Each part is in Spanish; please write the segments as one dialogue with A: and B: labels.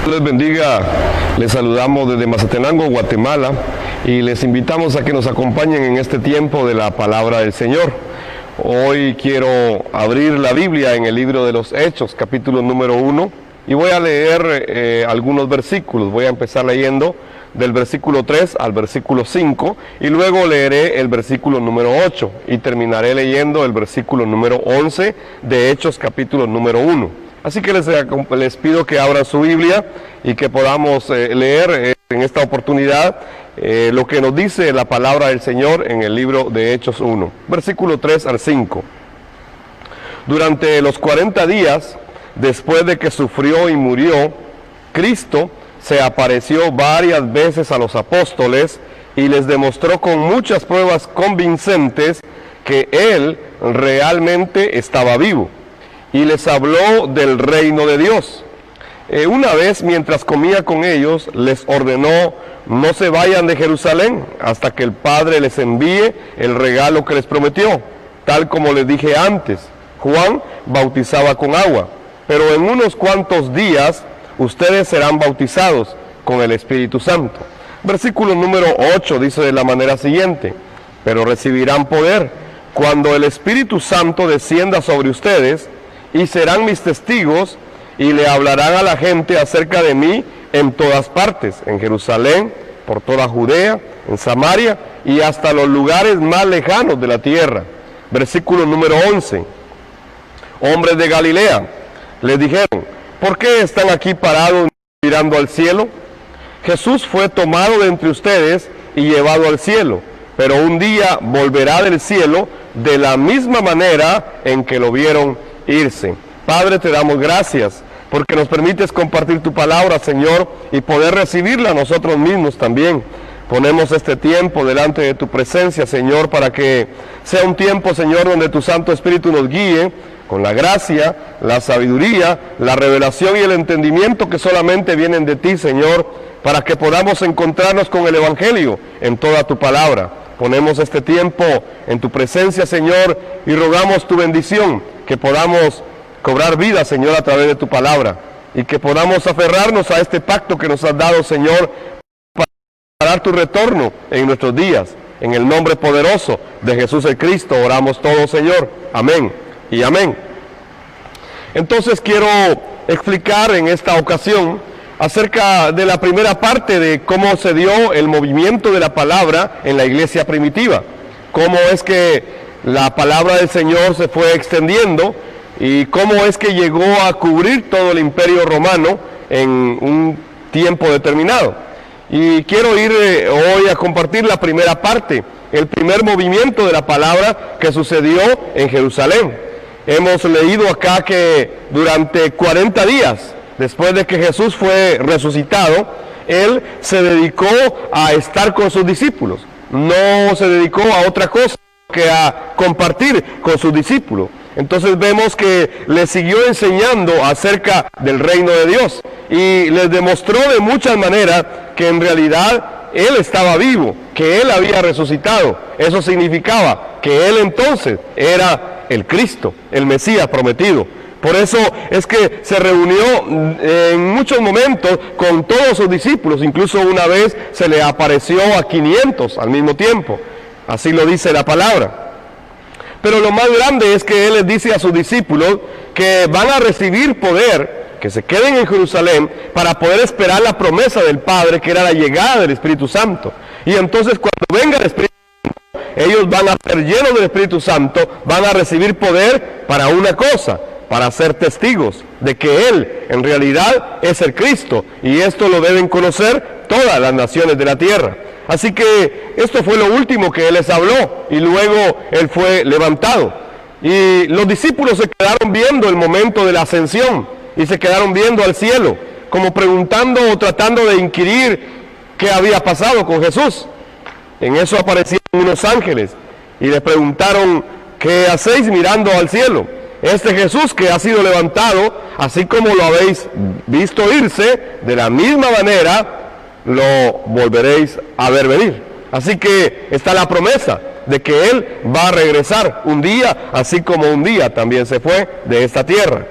A: Les bendiga, les saludamos desde Mazatenango, Guatemala, y les invitamos a que nos acompañen en este tiempo de la palabra del Señor. Hoy quiero abrir la Biblia en el libro de los Hechos, capítulo número 1, y voy a leer algunos versículos. Voy a empezar leyendo del versículo 3 al versículo 5, y luego leeré el versículo número 8, y terminaré leyendo el versículo número 11 de Hechos, capítulo número 1. Así que les pido que abran su Biblia y que podamos leer en esta oportunidad lo que nos dice la palabra del Señor en el libro de Hechos 1, versículo 3 al 5. Durante los 40 días, después de que sufrió y murió, Cristo se apareció varias veces a los apóstoles y les demostró con muchas pruebas convincentes que Él realmente estaba vivo. Y les habló del reino de Dios. Una vez, mientras comía con ellos, les ordenó: no se vayan de Jerusalén hasta que el Padre les envíe el regalo que les prometió. Tal como les dije antes, Juan bautizaba con agua, pero en unos cuantos días ustedes serán bautizados con el Espíritu Santo. Versículo número 8 dice de la manera siguiente: pero recibirán poder cuando el Espíritu Santo descienda sobre ustedes, y serán mis testigos, y le hablarán a la gente acerca de mí en todas partes, en Jerusalén, por toda Judea, en Samaria, y hasta los lugares más lejanos de la tierra. Versículo número 11. Hombres de Galilea, les dijeron: ¿por qué están aquí parados mirando al cielo? Jesús fue tomado de entre ustedes y llevado al cielo, pero un día volverá del cielo de la misma manera en que lo vieron irse. Padre, te damos gracias porque nos permites compartir tu palabra, Señor, y poder recibirla nosotros mismos también. Ponemos este tiempo delante de tu presencia, Señor, para que sea un tiempo, Señor, donde tu Santo Espíritu nos guíe con la gracia, la sabiduría, la revelación y el entendimiento que solamente vienen de ti, Señor, para que podamos encontrarnos con el Evangelio en toda tu palabra. Ponemos este tiempo en tu presencia, Señor, y rogamos tu bendición, que podamos cobrar vida, Señor, a través de tu palabra, y que podamos aferrarnos a este pacto que nos has dado, Señor, para dar tu retorno en nuestros días. En el nombre poderoso de Jesús el Cristo oramos todos, Señor. Amén y amén. Entonces quiero explicar en esta ocasión acerca de la primera parte de cómo se dio el movimiento de la palabra en la iglesia primitiva, cómo es que la palabra del Señor se fue extendiendo y cómo es que llegó a cubrir todo el imperio romano en un tiempo determinado. Y quiero ir hoy a compartir la primera parte, el primer movimiento de la palabra que sucedió en Jerusalén. Hemos leído acá que durante 40 días, después de que Jesús fue resucitado, Él se dedicó a estar con sus discípulos. No se dedicó a otra cosa que a compartir con sus discípulos. Entonces vemos que les siguió enseñando acerca del reino de Dios y les demostró de muchas maneras que en realidad Él estaba vivo, que Él había resucitado. Eso significaba que Él entonces era el Cristo, el Mesías prometido. Por eso es que se reunió en muchos momentos con todos sus discípulos. Incluso una vez se le apareció a 500 al mismo tiempo. Así lo dice la palabra. Pero lo más grande es que Él les dice a sus discípulos que van a recibir poder, que se queden en Jerusalén para poder esperar la promesa del Padre, que era la llegada del Espíritu Santo. Y entonces cuando venga el Espíritu Santo, ellos van a ser llenos del Espíritu Santo, van a recibir poder para una cosa: para ser testigos de que Él en realidad es el Cristo, y esto lo deben conocer todas las naciones de la tierra. Así que esto fue lo último que Él les habló, y luego Él fue levantado. Y los discípulos se quedaron viendo el momento de la ascensión, y se quedaron viendo al cielo, como preguntando o tratando de inquirir qué había pasado con Jesús. En eso aparecieron unos ángeles, y les preguntaron: ¿qué hacéis mirando al cielo? Este Jesús que ha sido levantado, así como lo habéis visto irse, de la misma manera lo volveréis a ver venir. Así que está la promesa de que Él va a regresar un día, así como un día también se fue de esta tierra.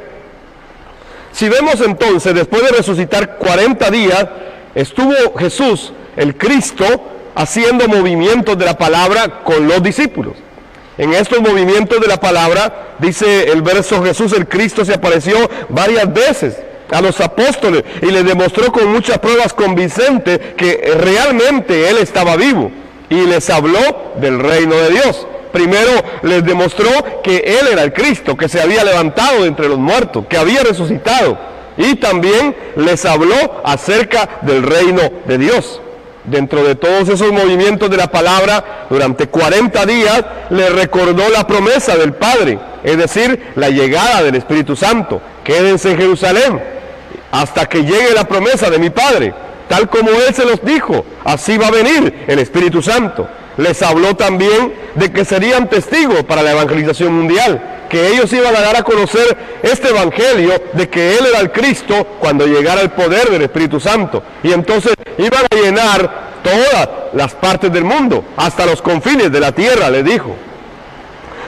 A: Si vemos entonces, después de resucitar 40 días, estuvo Jesús, el Cristo, haciendo movimientos de la palabra con los discípulos. En estos movimientos de la palabra, dice el verso, Jesús el Cristo se apareció varias veces a los apóstoles y les demostró con muchas pruebas convincentes que realmente Él estaba vivo y les habló del reino de Dios. Primero les demostró que Él era el Cristo, que se había levantado de entre los muertos, que había resucitado, y también les habló acerca del reino de Dios. Dentro de todos esos movimientos de la palabra, durante 40 días, le recordó la promesa del Padre, es decir, la llegada del Espíritu Santo. Quédense en Jerusalén hasta que llegue la promesa de mi Padre. Tal como Él se los dijo, así va a venir el Espíritu Santo. Les habló también de que serían testigos para la evangelización mundial, que ellos iban a dar a conocer este evangelio de que Él era el Cristo cuando llegara el poder del Espíritu Santo. Y entonces iban a llenar todas las partes del mundo, hasta los confines de la tierra, les dijo.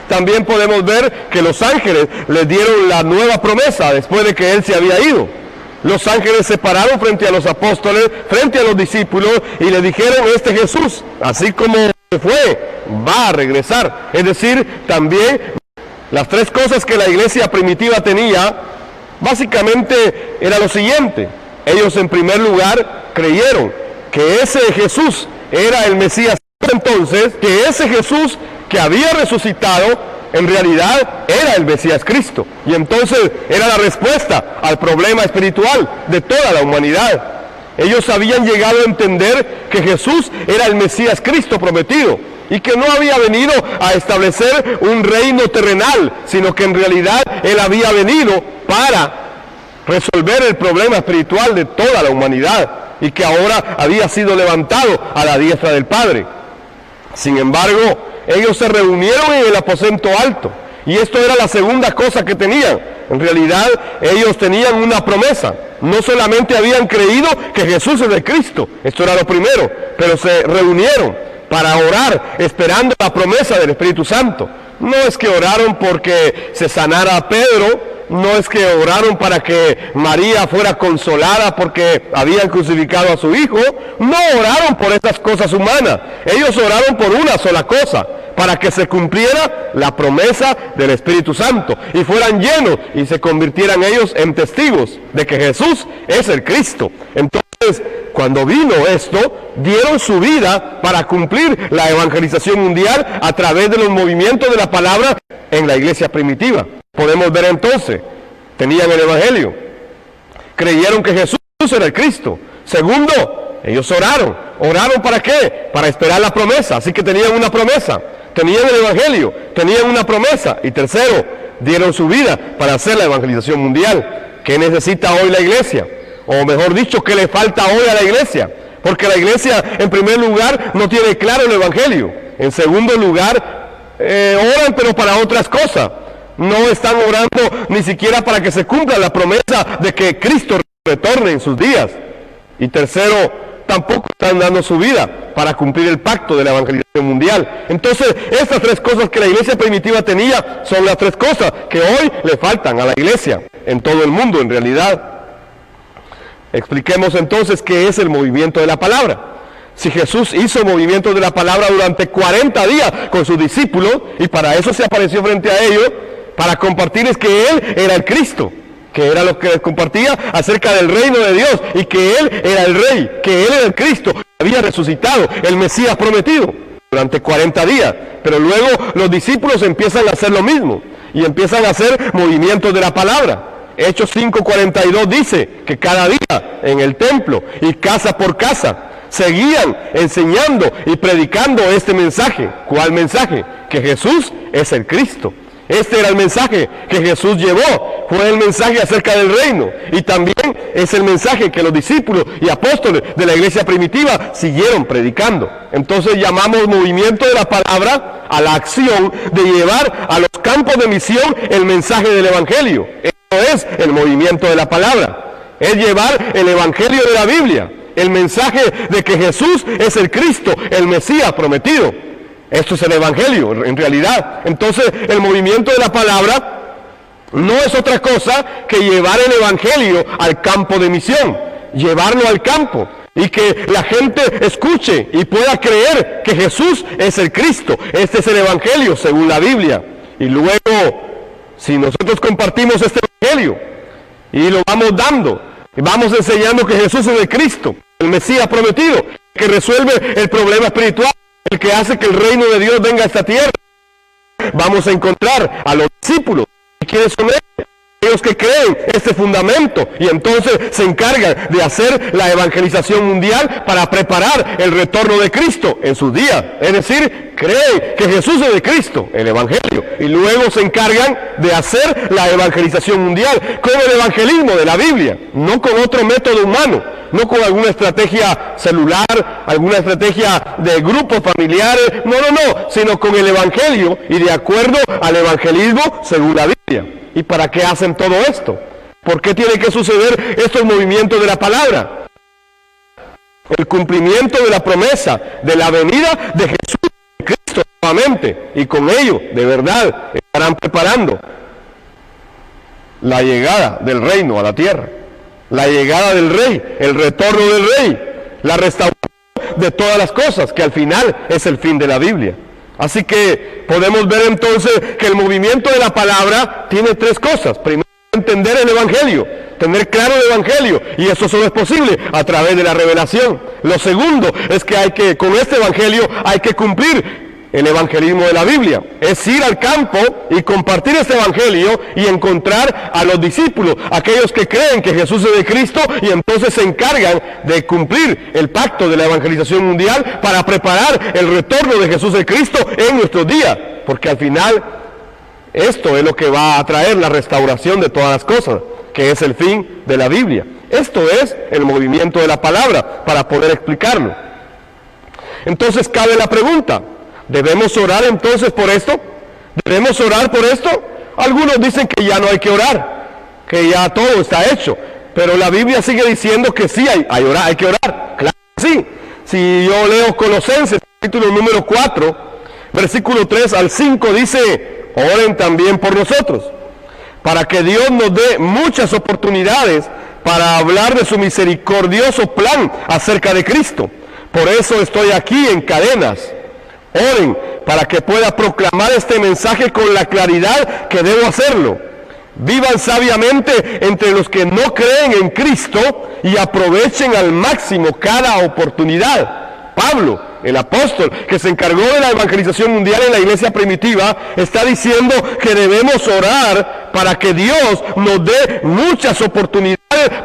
A: También podemos ver que los ángeles les dieron la nueva promesa después de que Él se había ido. Los ángeles se pararon frente a los apóstoles, frente a los discípulos, y le dijeron, este Jesús, así como se fue, va a regresar. Es decir, también las tres cosas que la iglesia primitiva tenía, básicamente era lo siguiente. Ellos en primer lugar creyeron que ese Jesús era el Mesías, entonces, que ese Jesús que había resucitado, en realidad era el Mesías Cristo, y entonces era la respuesta al problema espiritual de toda la humanidad. Ellos habían llegado a entender que Jesús era el Mesías Cristo prometido, y que no había venido a establecer un reino terrenal, sino que en realidad Él había venido para resolver el problema espiritual de toda la humanidad, y que ahora había sido levantado a la diestra del Padre. Sin embargo, ellos se reunieron en el aposento alto, y esto era la segunda cosa que tenían. En realidad, ellos tenían una promesa. No solamente habían creído que Jesús es el Cristo, esto era lo primero, pero se reunieron para orar, esperando la promesa del Espíritu Santo. No es que oraron porque se sanara a Pedro, no es que oraron para que María fuera consolada porque habían crucificado a su hijo, no oraron por estas cosas humanas. Ellos oraron por una sola cosa, para que se cumpliera la promesa del Espíritu Santo y fueran llenos y se convirtieran ellos en testigos de que Jesús es el Cristo. Entonces, cuando vino esto, dieron su vida para cumplir la evangelización mundial a través de los movimientos de la palabra en la iglesia primitiva. Podemos ver entonces, tenían el evangelio, creyeron que Jesús era el Cristo. Segundo, ellos oraron. ¿Oraron para qué? Para esperar la promesa. Así que tenían una promesa, tenían el evangelio, tenían una promesa. Y tercero, dieron su vida para hacer la evangelización mundial. ¿Qué necesita hoy la iglesia? O mejor dicho, ¿qué le falta hoy a la iglesia? Porque la iglesia, en primer lugar, no tiene claro el evangelio. En segundo lugar, oran pero para otras cosas. No están orando ni siquiera para que se cumpla la promesa de que Cristo retorne en sus días. Y tercero, tampoco están dando su vida para cumplir el pacto de la evangelización mundial. Entonces, estas tres cosas que la iglesia primitiva tenía son las tres cosas que hoy le faltan a la iglesia en todo el mundo en realidad. Expliquemos entonces qué es el movimiento de la palabra. Si Jesús hizo movimiento de la palabra durante 40 días con sus discípulos, y para eso se apareció frente a ellos, para compartirles que Él era el Cristo, que era lo que les compartía acerca del reino de Dios, y que Él era el Rey, que Él era el Cristo, había resucitado, el Mesías prometido, durante 40 días. Pero luego los discípulos empiezan a hacer lo mismo, y empiezan a hacer movimientos de la palabra. Hechos 5:42 dice que cada día en el templo y casa por casa seguían enseñando y predicando este mensaje. ¿Cuál mensaje? Que Jesús es el Cristo. Este era el mensaje que Jesús llevó, fue el mensaje acerca del reino, y también es el mensaje que los discípulos y apóstoles de la iglesia primitiva siguieron predicando. Entonces llamamos movimiento de la palabra a la acción de llevar a los campos de misión el mensaje del evangelio. Eso es el movimiento de la palabra, es llevar el evangelio de la Biblia, el mensaje de que Jesús es el Cristo, el Mesías prometido. Esto es el evangelio, en realidad. Entonces, el movimiento de la palabra no es otra cosa que llevar el evangelio al campo de misión, llevarlo al campo y que la gente escuche y pueda creer que Jesús es el Cristo. Este es el evangelio según la Biblia. Y luego, si nosotros compartimos este evangelio y lo vamos dando, y vamos enseñando que Jesús es el Cristo, el Mesías prometido, que resuelve el problema espiritual, el que hace que el reino de Dios venga a esta tierra, vamos a encontrar a los discípulos. ¿Y quiénes son ellos? Ellos que creen este fundamento y entonces se encargan de hacer la evangelización mundial para preparar el retorno de Cristo en sus días. Es decir, creen que Jesús es de Cristo, el evangelio, y luego se encargan de hacer la evangelización mundial con el evangelismo de la Biblia, no con otro método humano, no con alguna estrategia celular, alguna estrategia de grupos familiares, no, sino con el evangelio y de acuerdo al evangelismo según la Biblia. ¿Y para qué hacen todo esto? ¿Por qué tiene que suceder estos movimientos de la palabra? El cumplimiento de la promesa de la venida de Jesús, de Cristo nuevamente, y con ello, de verdad, estarán preparando la llegada del reino a la tierra, la llegada del rey, el retorno del rey, la restauración de todas las cosas, que al final es el fin de la Biblia. Así que podemos ver entonces que el movimiento de la palabra tiene tres cosas. Primero, entender el evangelio, tener claro el evangelio, y eso solo es posible a través de la revelación. Lo segundo es que con este evangelio hay que cumplir el evangelismo de la Biblia, es ir al campo y compartir este evangelio y encontrar a los discípulos, aquellos que creen que Jesús es de Cristo, y entonces se encargan de cumplir el pacto de la evangelización mundial para preparar el retorno de Jesús de Cristo en nuestros días, porque al final esto es lo que va a traer la restauración de todas las cosas, que es el fin de la Biblia. Esto es el movimiento de la palabra, para poder explicarlo. Entonces cabe la pregunta: ¿debemos orar entonces por esto? ¿Debemos orar por esto? Algunos dicen que ya no hay que orar, que ya todo está hecho. Pero la Biblia sigue diciendo que sí hay que orar. Claro que sí. Si yo leo Colosenses, capítulo número 4, versículo 3 al 5, dice: oren también por nosotros, para que Dios nos dé muchas oportunidades para hablar de su misericordioso plan acerca de Cristo. Por eso estoy aquí en cadenas. Oren para que pueda proclamar este mensaje con la claridad que debo hacerlo. Vivan sabiamente entre los que no creen en Cristo y aprovechen al máximo cada oportunidad. Pablo, el apóstol que se encargó de la evangelización mundial en la iglesia primitiva, está diciendo que debemos orar para que Dios nos dé muchas oportunidades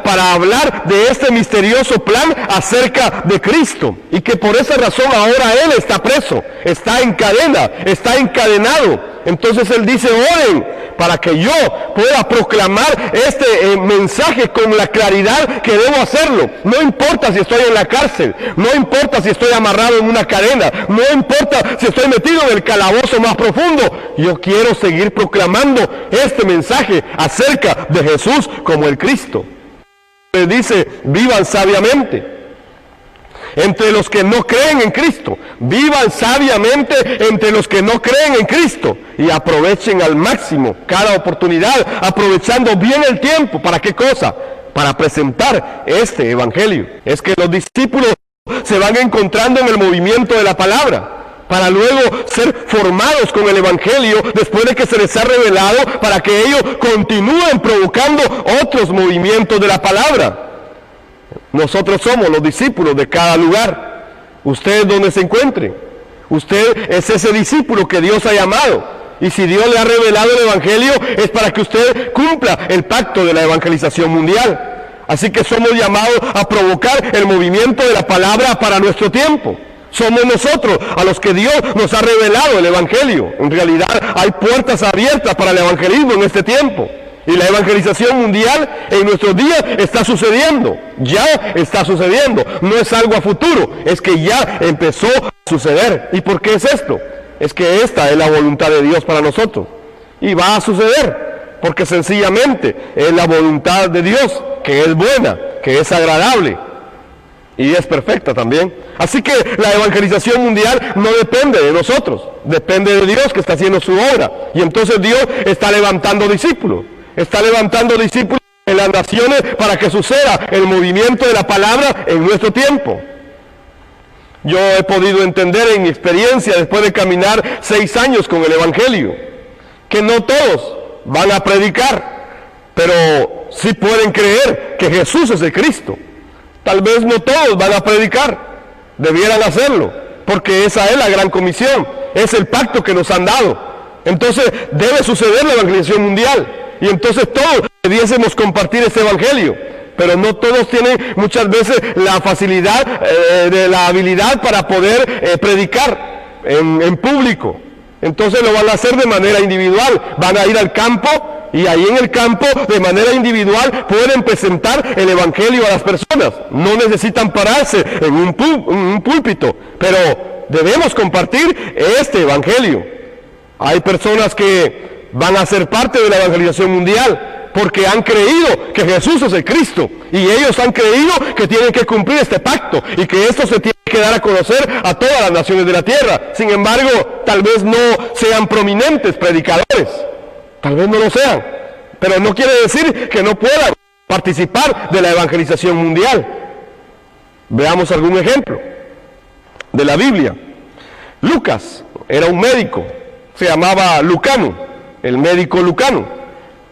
A: para hablar de este misterioso plan acerca de Cristo, y que por esa razón ahora Él está preso, está en cadena, está encadenado. Entonces Él dice: oren para que yo pueda proclamar este mensaje con la claridad que debo hacerlo. No importa si estoy en la cárcel, no importa si estoy amarrado en una cadena, no importa si estoy metido en el calabozo más profundo, yo quiero seguir proclamando este mensaje acerca de Jesús como el Cristo. Les dice: vivan sabiamente entre los que no creen en Cristo. Vivan sabiamente entre los que no creen en Cristo y aprovechen al máximo cada oportunidad, aprovechando bien el tiempo. ¿Para qué cosa? Para presentar este evangelio. Es que los discípulos se van encontrando en el movimiento de la palabra, para luego ser formados con el evangelio después de que se les ha revelado, para que ellos continúen provocando otros movimientos de la palabra. Nosotros somos los discípulos de cada lugar. Usted donde se encuentre, usted es ese discípulo que Dios ha llamado, y si Dios le ha revelado el evangelio es para que usted cumpla el pacto de la evangelización mundial. Así que somos llamados a provocar el movimiento de la palabra para nuestro tiempo. Somos nosotros a los que Dios nos ha revelado el evangelio. En realidad hay puertas abiertas para el evangelismo en este tiempo. Y la evangelización mundial en nuestros días está sucediendo, ya está sucediendo, no es algo a futuro, es que ya empezó a suceder. ¿Y por qué es esto? Es que esta es la voluntad de Dios para nosotros, y va a suceder, porque sencillamente es la voluntad de Dios, que es buena, que es agradable, y es perfecta también. Así que la evangelización mundial no depende de nosotros, depende de Dios que está haciendo su obra, y entonces Dios está levantando discípulos. está levantando discípulos en las naciones para que suceda el movimiento de la palabra en nuestro tiempo. Yo he podido entender en mi experiencia, después de caminar 6 años con el Evangelio, que no todos van a predicar, pero sí pueden creer que Jesús es el Cristo. Tal vez no todos van a predicar, debieran hacerlo, porque esa es la gran comisión, es el pacto que nos han dado. Entonces debe suceder la evangelización mundial, y entonces todos debiésemos compartir este Evangelio, pero no todos tienen muchas veces la facilidad, la habilidad para poder predicar en público. Entonces lo van a hacer de manera individual, van a ir al campo y ahí en el campo de manera individual pueden presentar el Evangelio a las personas. No necesitan pararse en un púlpito, pero debemos compartir este Evangelio. Hay personas que van a ser parte de la evangelización mundial porque han creído que Jesús es el Cristo y ellos han creído que tienen que cumplir este pacto y que esto se tiene que dar a conocer a todas las naciones de la tierra. Sin embargo, tal vez no sean prominentes predicadores, tal vez no lo sean, pero no quiere decir que no puedan participar de la evangelización mundial. Veamos algún ejemplo de la Biblia. Lucas era un médico, se llamaba Lucano, el médico Lucano.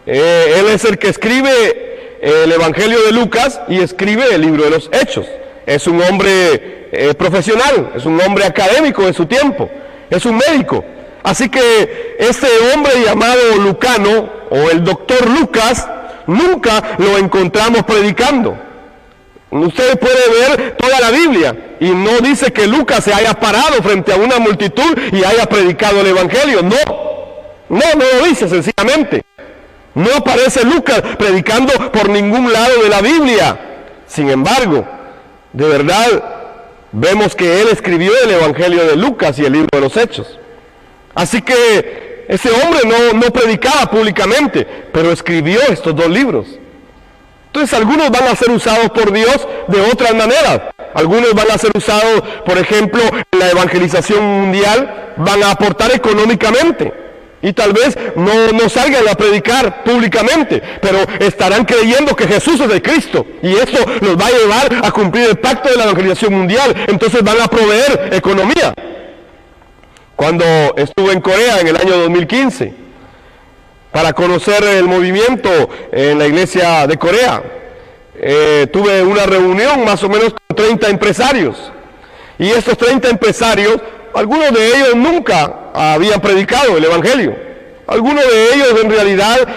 A: Él es el que escribe el Evangelio de Lucas y escribe el libro de los Hechos. Es un hombre profesional, es un hombre académico de su tiempo, es un médico. Así que este hombre llamado Lucano, o el doctor Lucas, nunca lo encontramos predicando. Usted puede ver toda la Biblia y no dice que Lucas se haya parado frente a una multitud y haya predicado el Evangelio. No lo dice sencillamente. No aparece Lucas predicando por ningún lado de la Biblia. Sin embargo, de verdad, vemos que él escribió el Evangelio de Lucas y el libro de los Hechos. Así que ese hombre no predicaba públicamente, pero escribió estos 2 libros. Entonces algunos van a ser usados por Dios de otras maneras. Algunos van a ser usados, por ejemplo, en la evangelización mundial, van a aportar económicamente. Y tal vez no salgan a predicar públicamente, pero estarán creyendo que Jesús es el Cristo. Y esto los va a llevar a cumplir el pacto de la evangelización mundial. Entonces van a proveer economía. Cuando estuve en Corea en el año 2015, para conocer el movimiento en la iglesia de Corea, tuve una reunión más o menos con 30 empresarios. Y estos 30 empresarios, algunos de ellos nunca habían predicado el Evangelio. Algunos de ellos en realidad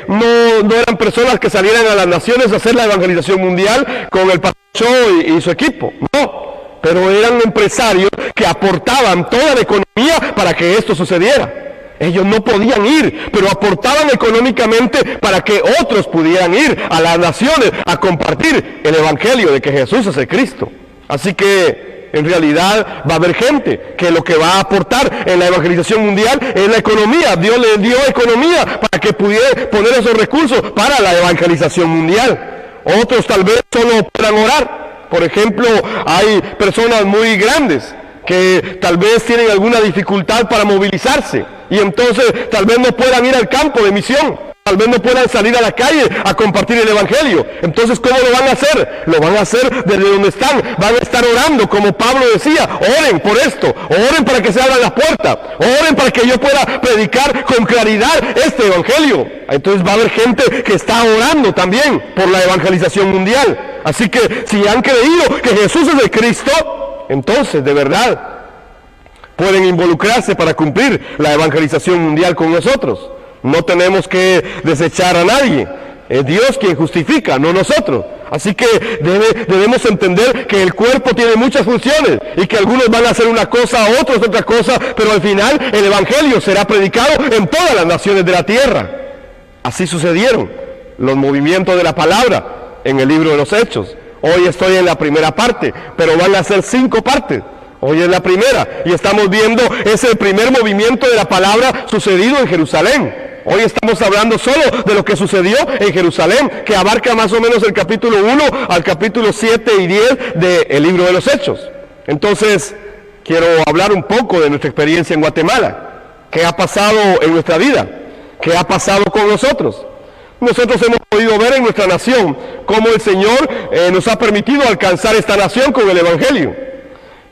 A: no eran personas que salieran a las naciones a hacer la evangelización mundial con el pastor Cho y su equipo. No, pero eran empresarios que aportaban toda la economía para que esto sucediera. Ellos no podían ir, pero aportaban económicamente para que otros pudieran ir a las naciones a compartir el Evangelio de que Jesús es el Cristo. Así que en realidad va a haber gente que lo que va a aportar en la evangelización mundial es la economía. Dios le dio economía para que pudiera poner esos recursos para la evangelización mundial. Otros tal vez solo puedan orar. Por ejemplo, hay personas muy grandes que tal vez tienen alguna dificultad para movilizarse y entonces tal vez no puedan ir al campo de misión. Tal vez no puedan salir a la calle a compartir el Evangelio. Entonces, ¿cómo lo van a hacer? Lo van a hacer desde donde están. Van a estar orando, como Pablo decía. Oren por esto. Oren para que se abran las puertas. Oren para que yo pueda predicar con claridad este Evangelio. Entonces va a haber gente que está orando también por la evangelización mundial. Así que si han creído que Jesús es el Cristo, entonces de verdad pueden involucrarse para cumplir la evangelización mundial con nosotros. No tenemos que desechar a nadie. Es Dios quien justifica, no nosotros. Así que debemos entender que el cuerpo tiene muchas funciones y que algunos van a hacer una cosa, otros otra cosa, pero al final el Evangelio será predicado en todas las naciones de la tierra. Así sucedieron los movimientos de la palabra en el libro de los Hechos. Hoy estoy en la primera parte, pero van a ser 5 partes. Hoy es la primera y estamos viendo ese primer movimiento de la palabra sucedido en Jerusalén. Hoy estamos hablando solo de lo que sucedió en Jerusalén, que abarca más o menos el capítulo 1 al capítulo 7 y 10 del libro de los Hechos. Entonces, quiero hablar un poco de nuestra experiencia en Guatemala. ¿Qué ha pasado en nuestra vida? ¿Qué ha pasado con nosotros? Nosotros hemos podido ver en nuestra nación cómo el Señor nos ha permitido alcanzar esta nación con el Evangelio.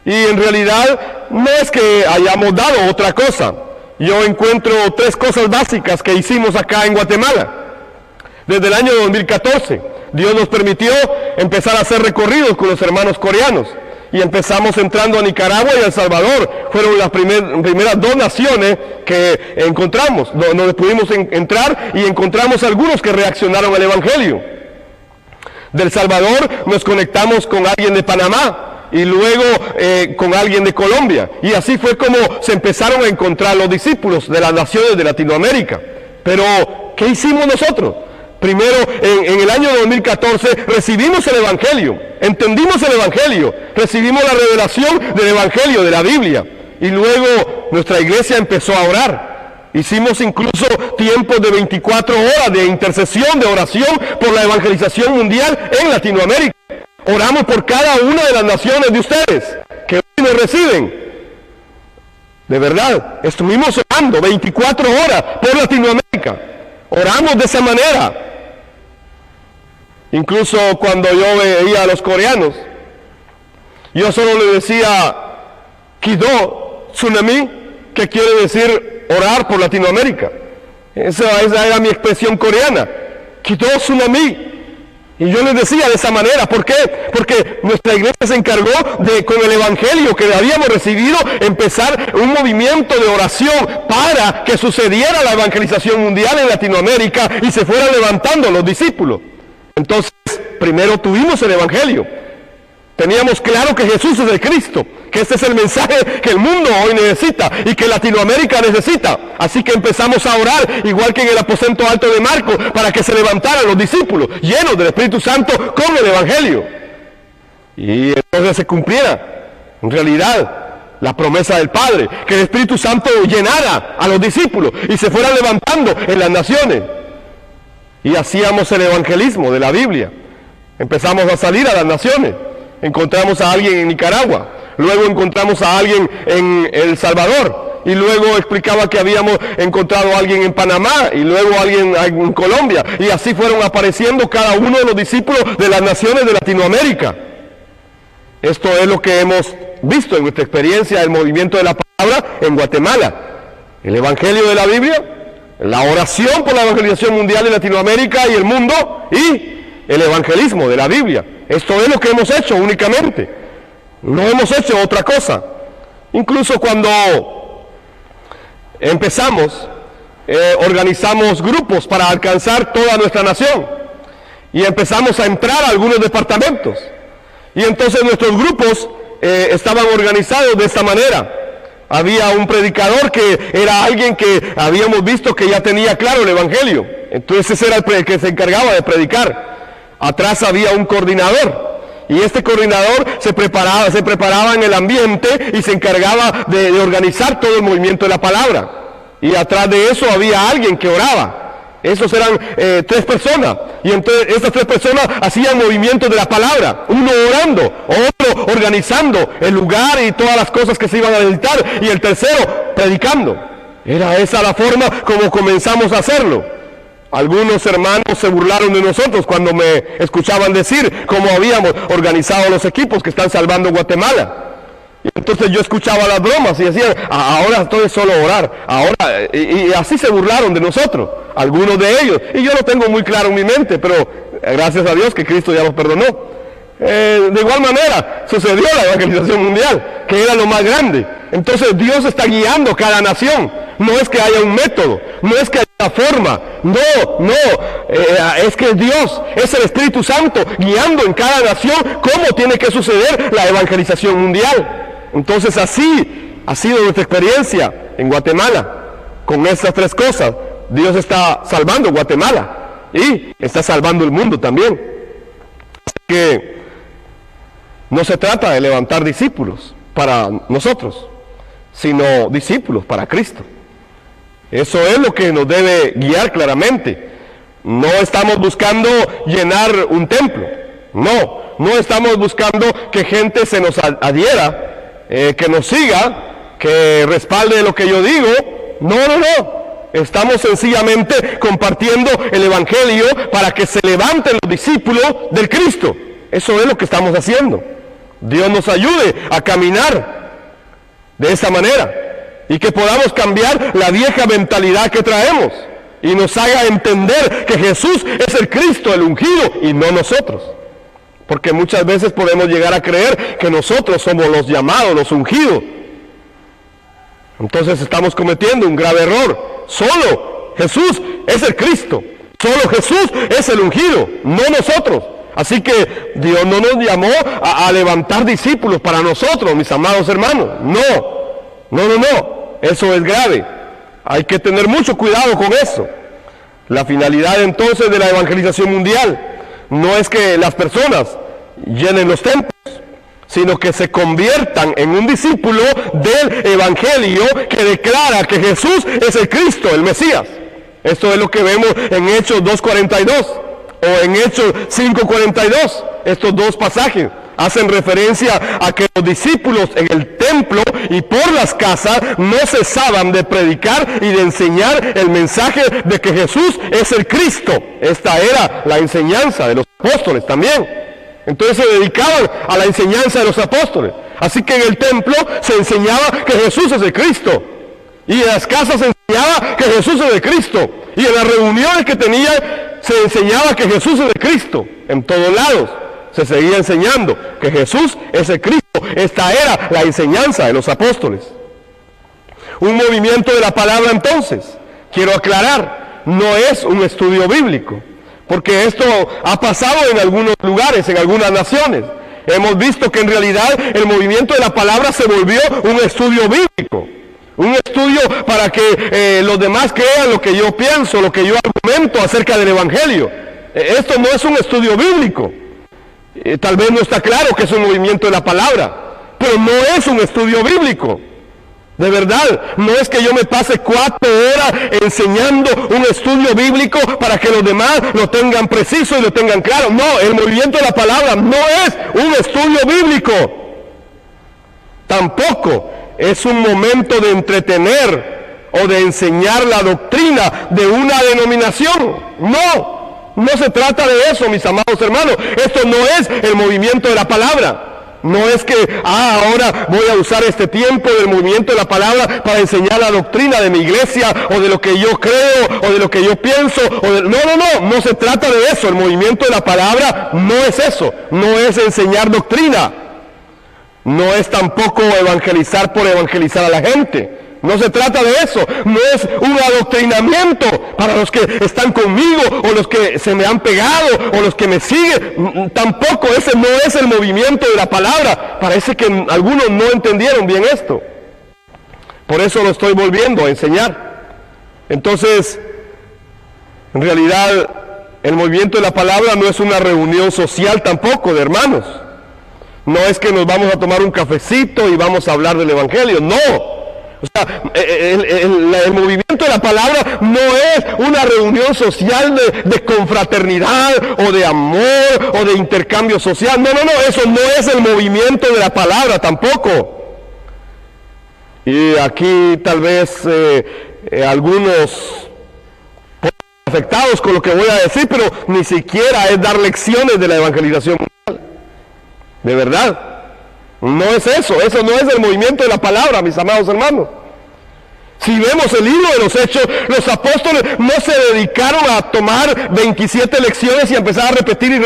A: Y en realidad no es que hayamos dado otra cosa. Yo encuentro 3 cosas básicas que hicimos acá en Guatemala. Desde el año 2014, Dios nos permitió empezar a hacer recorridos con los hermanos coreanos. Y empezamos entrando a Nicaragua y a El Salvador. Fueron las primeras 2 naciones que encontramos, donde pudimos entrar, y encontramos algunos que reaccionaron al Evangelio. Del Salvador nos conectamos con alguien de Panamá y luego con alguien de Colombia. Y así fue como se empezaron a encontrar los discípulos de las naciones de Latinoamérica. Pero, ¿qué hicimos nosotros? Primero, en el año 2014 recibimos el Evangelio, entendimos el Evangelio, recibimos la revelación del Evangelio, de la Biblia, y luego nuestra iglesia empezó a orar. Hicimos incluso tiempos de 24 horas de intercesión, de oración por la evangelización mundial en Latinoamérica. Oramos por cada una de las naciones de ustedes que hoy nos reciben. De verdad, estuvimos orando 24 horas por Latinoamérica. Oramos de esa manera. Incluso cuando yo veía a los coreanos, yo solo le decía Kido Tsunami, que quiere decir orar por Latinoamérica. Esa era mi expresión coreana, Kido Tsunami. Y yo les decía de esa manera. ¿Por qué? Porque nuestra iglesia se encargó de, con el Evangelio que habíamos recibido, empezar un movimiento de oración para que sucediera la evangelización mundial en Latinoamérica y se fueran levantando los discípulos. Entonces, primero tuvimos el Evangelio. Teníamos claro que Jesús es el Cristo, que este es el mensaje que el mundo hoy necesita y que Latinoamérica necesita. Así que empezamos a orar, igual que en el aposento alto de Marcos, para que se levantaran los discípulos, llenos del Espíritu Santo con el Evangelio. Y entonces se cumpliera, en realidad, la promesa del Padre, que el Espíritu Santo llenara a los discípulos y se fueran levantando en las naciones. Y hacíamos el evangelismo de la Biblia. Empezamos a salir a las naciones. Encontramos a alguien en Nicaragua, luego encontramos a alguien en El Salvador, y luego explicaba que habíamos encontrado a alguien en Panamá, y luego a alguien en Colombia, y así fueron apareciendo cada uno de los discípulos de las naciones de Latinoamérica. Esto es lo que hemos visto en nuestra experiencia del movimiento de la palabra en Guatemala. El Evangelio de la Biblia, la oración por la evangelización mundial de Latinoamérica y el mundo, y el evangelismo de la Biblia. Esto es lo que hemos hecho únicamente. No hemos hecho otra cosa. Incluso cuando empezamos, organizamos grupos para alcanzar toda nuestra nación. Y empezamos a entrar a algunos departamentos. Y entonces nuestros grupos estaban organizados de esta manera. Había un predicador que era alguien que habíamos visto que ya tenía claro el Evangelio. Entonces ese era el que se encargaba de predicar. Atrás había un coordinador, y este coordinador se preparaba en el ambiente y se encargaba de organizar todo el movimiento de la palabra. Y atrás de eso había alguien que oraba. Esos eran 3 personas, y entonces estas 3 personas hacían movimientos de la palabra, uno orando, otro organizando el lugar y todas las cosas que se iban a necesitar, y el tercero predicando. Era esa la forma como comenzamos a hacerlo. Algunos hermanos se burlaron de nosotros cuando me escuchaban decir cómo habíamos organizado los equipos que están salvando Guatemala. Y entonces yo escuchaba las bromas y decían, ahora esto es solo orar, ahora, y así se burlaron de nosotros, algunos de ellos. Y yo lo tengo muy claro en mi mente, pero gracias a Dios que Cristo ya los perdonó. De igual manera sucedió la evangelización mundial, que era lo más grande. Entonces Dios está guiando cada nación. No es que haya un método, no es que haya una forma, es que Dios es el Espíritu Santo guiando en cada nación cómo tiene que suceder la evangelización mundial. Entonces así ha sido nuestra experiencia en Guatemala. Con estas 3 cosas, Dios está salvando Guatemala y está salvando el mundo también. Así que no se trata de levantar discípulos para nosotros, sino discípulos para Cristo. Eso es lo que nos debe guiar claramente. No estamos buscando llenar un templo. No estamos buscando que gente se nos adhiera, que nos siga, que respalde lo que yo digo. No. Estamos sencillamente compartiendo el Evangelio para que se levanten los discípulos del Cristo. Eso es lo que estamos haciendo. Dios nos ayude a caminar de esa manera y que podamos cambiar la vieja mentalidad que traemos y nos haga entender que Jesús es el Cristo, el ungido, y no nosotros. Porque muchas veces podemos llegar a creer que nosotros somos los llamados, los ungidos. Entonces estamos cometiendo un grave error. Solo Jesús es el Cristo. Solo Jesús es el ungido, no nosotros. Así que Dios no nos llamó a levantar discípulos para nosotros, mis amados hermanos. No. Eso es grave. Hay que tener mucho cuidado con eso. La finalidad entonces de la evangelización mundial no es que las personas llenen los templos, sino que se conviertan en un discípulo del Evangelio que declara que Jesús es el Cristo, el Mesías. Esto es lo que vemos en Hechos 2:42 o en Hechos 5:42. Estos dos pasajes hacen referencia a que los discípulos en el templo y por las casas no cesaban de predicar y de enseñar el mensaje de que Jesús es el Cristo. Esta era la enseñanza de los apóstoles también. Entonces se dedicaban a la enseñanza de los apóstoles. Así que en el templo se enseñaba que Jesús es el Cristo. Y en las casas se enseñaba que Jesús es el Cristo. Y en las reuniones que tenían se enseñaba que Jesús es el Cristo. En todos lados se seguía enseñando que Jesús es el Cristo. Esta era la enseñanza de los apóstoles. Un movimiento de la palabra entonces, quiero aclarar, no es un estudio bíblico. Porque esto ha pasado en algunos lugares, en algunas naciones. Hemos visto que en realidad el movimiento de la palabra se volvió un estudio bíblico. Un estudio para que los demás crean lo que yo pienso, lo que yo argumento acerca del Evangelio. Esto no es un estudio bíblico. Tal vez no está claro que es un movimiento de la palabra, pero no es un estudio bíblico. De verdad, no es que yo me pase 4 horas enseñando un estudio bíblico para que los demás lo tengan preciso y lo tengan claro. No, el movimiento de la palabra no es un estudio bíblico. Tampoco es un momento de entretener o de enseñar la doctrina de una denominación. No se trata de eso, mis amados hermanos. Esto no es el movimiento de la palabra. No es que, ahora voy a usar este tiempo del movimiento de la palabra para enseñar la doctrina de mi iglesia, o de lo que yo creo, o de lo que yo pienso. No se trata de eso. El movimiento de la palabra no es eso. No es enseñar doctrina. No es tampoco evangelizar por evangelizar a la gente. No se trata de eso. No es un adoctrinamiento para los que están conmigo, o los que se me han pegado, o los que me siguen. Tampoco ese no es el movimiento de la palabra. Parece que algunos no entendieron bien esto. Por eso lo estoy volviendo a enseñar. Entonces, en realidad, el movimiento de la palabra no es una reunión social tampoco de hermanos. No es que nos vamos a tomar un cafecito y vamos a hablar del Evangelio. No. O sea, el movimiento de la palabra no es una reunión social de confraternidad o de amor o de intercambio social. No, eso no es el movimiento de la palabra tampoco. Y aquí tal vez algunos afectados con lo que voy a decir, pero ni siquiera es dar lecciones de la evangelización mundial. De verdad. No es eso no es el movimiento de la palabra, mis amados hermanos. Si vemos el libro de los Hechos, los apóstoles no se dedicaron a tomar 27 lecciones y a empezar a repetir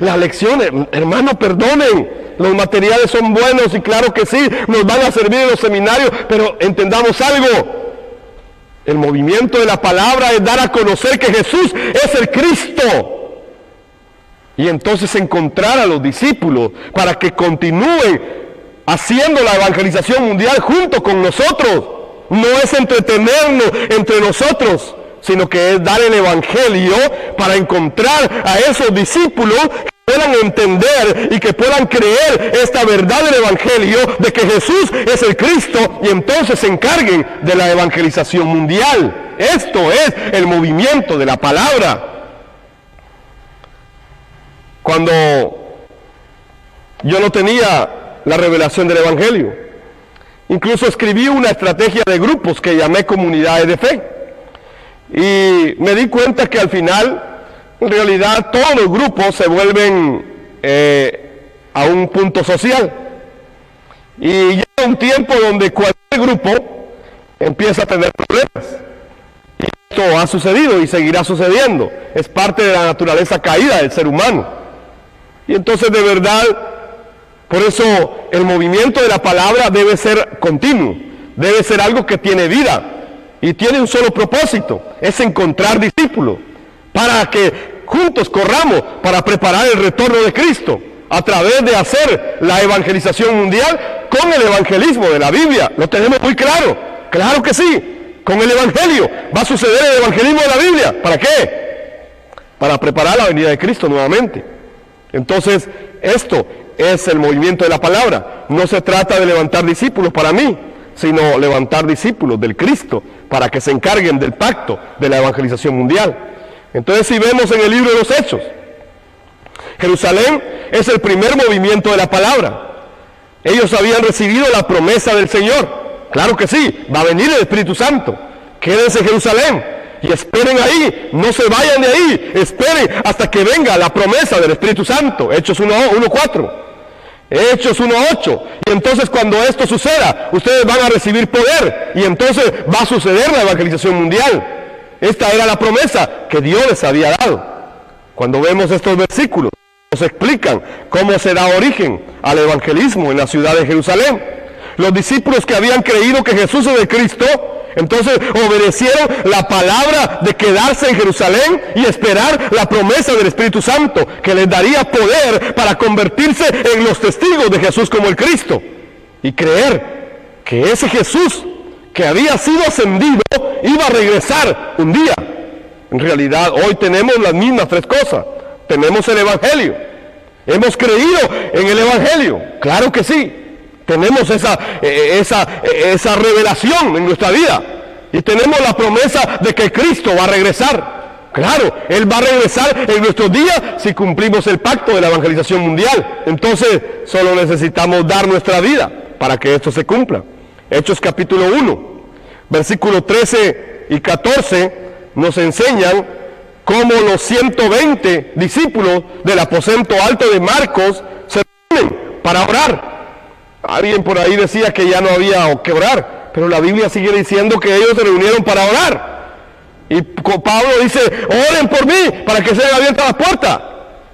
A: las lecciones. Hermanos, perdonen, los materiales son buenos y claro que sí, nos van a servir en los seminarios, pero entendamos algo. El movimiento de la palabra es dar a conocer que Jesús es el Cristo. Y entonces encontrar a los discípulos para que continúen haciendo la evangelización mundial junto con nosotros. No es entretenernos entre nosotros, sino que es dar el Evangelio para encontrar a esos discípulos que puedan entender y que puedan creer esta verdad del Evangelio de que Jesús es el Cristo, y entonces se encarguen de la evangelización mundial. Esto es el movimiento de la palabra. Cuando yo no tenía la revelación del Evangelio, incluso escribí una estrategia de grupos que llamé comunidades de fe. Y me di cuenta que al final, en realidad, todos los grupos se vuelven a un punto social. Y llega un tiempo donde cualquier grupo empieza a tener problemas. Y esto ha sucedido y seguirá sucediendo. Es parte de la naturaleza caída del ser humano. Y entonces, de verdad, por eso el movimiento de la palabra debe ser continuo. Debe ser algo que tiene vida. Y tiene un solo propósito, es encontrar discípulos, para que juntos corramos para preparar el retorno de Cristo, a través de hacer la evangelización mundial con el evangelismo de la Biblia. Lo tenemos muy claro, claro que sí, con el evangelio va a suceder el evangelismo de la Biblia. ¿Para qué? Para preparar la venida de Cristo nuevamente. Entonces, esto es el movimiento de la palabra. No se trata de levantar discípulos para mí, sino levantar discípulos del Cristo para que se encarguen del pacto de la evangelización mundial. Entonces, si vemos en el libro de los Hechos, Jerusalén es el primer movimiento de la palabra. Ellos habían recibido la promesa del Señor. Claro que sí, va a venir el Espíritu Santo. Quédense en Jerusalén y esperen ahí, no se vayan de ahí, esperen hasta que venga la promesa del Espíritu Santo. Hechos 1:4. Hechos 1:8. Y entonces, cuando esto suceda, ustedes van a recibir poder y entonces va a suceder la evangelización mundial. Esta era la promesa que Dios les había dado. Cuando vemos estos versículos, nos explican cómo se da origen al evangelismo en la ciudad de Jerusalén. Los discípulos que habían creído que Jesús es el Cristo, entonces obedecieron la palabra de quedarse en Jerusalén y esperar la promesa del Espíritu Santo, que les daría poder para convertirse en los testigos de Jesús como el Cristo. Y creer que ese Jesús que había sido ascendido iba a regresar un día. En realidad, hoy tenemos las mismas tres cosas. Tenemos el Evangelio. Hemos creído en el Evangelio. Claro que sí. Tenemos esa revelación en nuestra vida. Y tenemos la promesa de que Cristo va a regresar. Claro, Él va a regresar en nuestros días si cumplimos el pacto de la evangelización mundial. Entonces, solo necesitamos dar nuestra vida para que esto se cumpla. Hechos capítulo 1, versículos 13 y 14 nos enseñan cómo los 120 discípulos del aposento alto de Marcos se reúnen para orar. Alguien por ahí decía que ya no había que orar, pero la Biblia sigue diciendo que ellos se reunieron para orar. Y Pablo dice, oren por mí para que sean abiertas las puertas.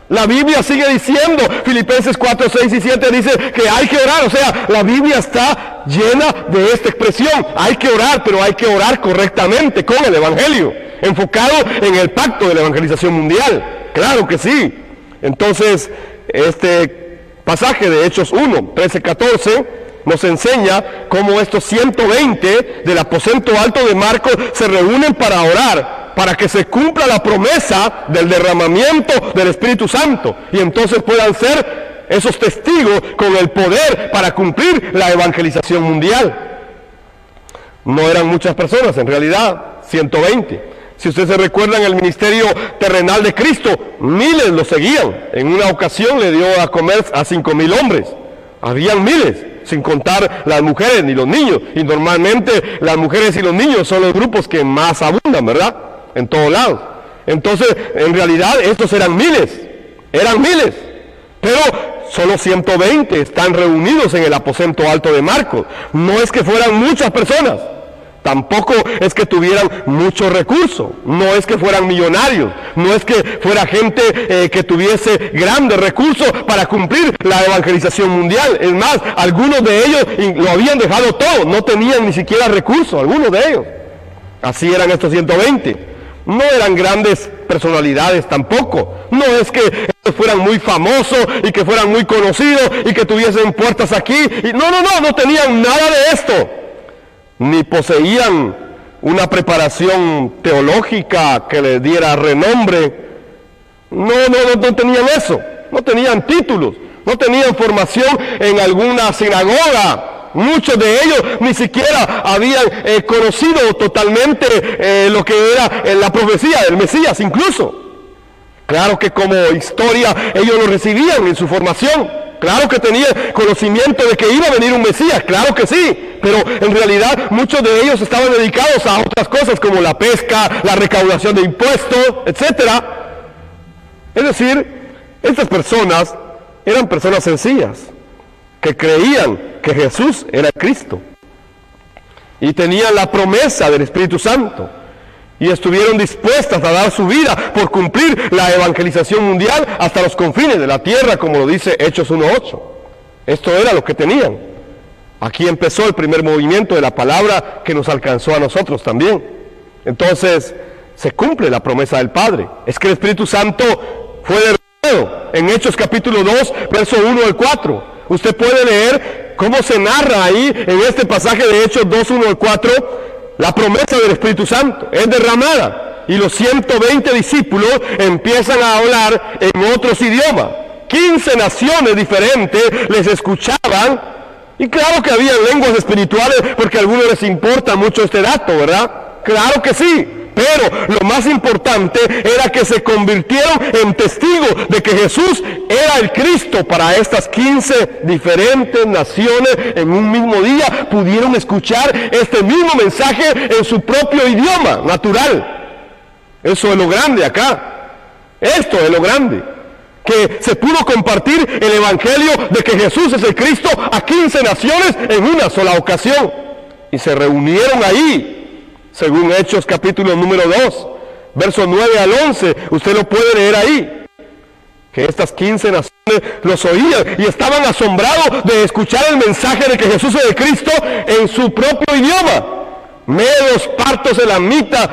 A: La Biblia sigue diciendo, Filipenses 4, 6 y 7 dice que hay que orar. O sea, la Biblia está llena de esta expresión. Hay que orar, pero hay que orar correctamente con el Evangelio, enfocado en el pacto de la evangelización mundial. Claro que sí. Entonces, este pasaje de Hechos 1, 13, 14 nos enseña cómo estos 120 del aposento alto de Marcos se reúnen para orar, para que se cumpla la promesa del derramamiento del Espíritu Santo y entonces puedan ser esos testigos con el poder para cumplir la evangelización mundial. No eran muchas personas, en realidad 120. Si ustedes se recuerdan el ministerio terrenal de Cristo, miles lo seguían. En una ocasión le dio a comer a 5,000 hombres. Habían miles, sin contar las mujeres ni los niños. Y normalmente las mujeres y los niños son los grupos que más abundan, ¿verdad? En todos lados. Entonces, en realidad, estos eran miles. Pero solo 120 están reunidos en el aposento alto de Marcos. No es que fueran muchas personas. Tampoco es que tuvieran muchos recursos, no es que fueran millonarios, no es que fuera gente que tuviese grandes recursos para cumplir la evangelización mundial. Es más, algunos de ellos lo habían dejado todo, no tenían ni siquiera recursos, algunos de ellos. Así eran estos 120. No eran grandes personalidades tampoco. No es que ellos fueran muy famosos y que fueran muy conocidos y que tuviesen puertas aquí. No tenían nada de esto. Ni poseían una preparación teológica que les diera renombre. No tenían eso. No tenían títulos. No tenían formación en alguna sinagoga. Muchos de ellos ni siquiera habían conocido totalmente lo que era la profecía del Mesías incluso. Claro que como historia ellos lo recibían en su formación. Claro que tenían conocimiento de que iba a venir un Mesías, claro que sí. pero en realidad muchos de ellos estaban dedicados a otras cosas como la pesca, la recaudación de impuestos, etc. Es decir, estas personas eran personas sencillas, que creían que Jesús era Cristo y tenían la promesa del Espíritu Santo y estuvieron dispuestas a dar su vida por cumplir la evangelización mundial hasta los confines de la tierra, como lo dice Hechos 1:8. Esto era lo que tenían. Aquí empezó el primer movimiento de la palabra que nos alcanzó a nosotros también. Entonces se cumple la promesa del Padre. Es que el Espíritu Santo fue derramado en Hechos capítulo 2, verso 1 al 4. Usted puede leer cómo se narra ahí en este pasaje de Hechos 2, 1 al 4, la promesa del Espíritu Santo. Es derramada y los 120 discípulos empiezan a hablar en otros idiomas. 15 naciones diferentes les escuchaban, y claro que había lenguas espirituales, porque a algunos les importa mucho este dato, ¿verdad? Claro que sí, pero lo más importante era que se convirtieron en testigos de que Jesús era el Cristo. Para estas 15 diferentes naciones en un mismo día pudieron escuchar este mismo mensaje en su propio idioma natural. Eso es lo grande acá. Esto es lo grande. Que se pudo compartir el evangelio de que Jesús es el Cristo a 15 naciones en una sola ocasión. Y se reunieron ahí, según Hechos capítulo número 2, versos 9 al 11. Usted lo puede leer ahí. Que estas 15 naciones los oían y estaban asombrados de escuchar el mensaje de que Jesús es el Cristo en su propio idioma. Medos, partos, elamitas,